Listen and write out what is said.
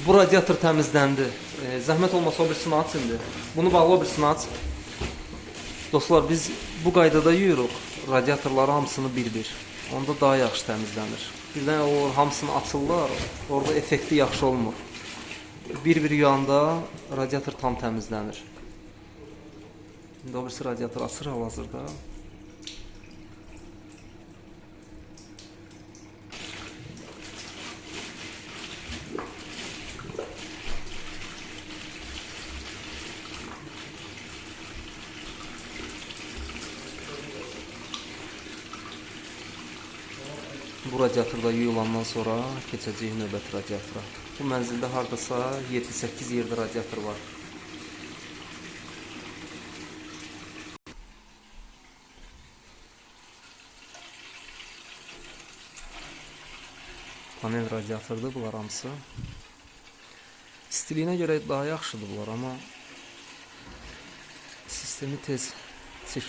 Bu radiator təmizləndi. Zəhmət olmasa o birisini aç indi. Bunu bağla, o birisini aç. Dostlar, biz bu qaydada yuyuruq radiatorları hamısını bir-bir. Onda daha yaxşı təmizlənir. Birdən o hamısını açırlar, orada effekti yaxşı olmur. Bir-bir yuyanda radiator tam təmizlənir. İndi o birisi radiator açır hal-hazırda. Bu radiatorda yuyulandan sonra keçəcəyik növbəti radiatora. Bu mənzildə hardasa 7-8 yerdə radiator var. Panel radiatordur bunlar hamısı. İstiliyinə görə daha yaxşıdır bunlar, amma sistemi tez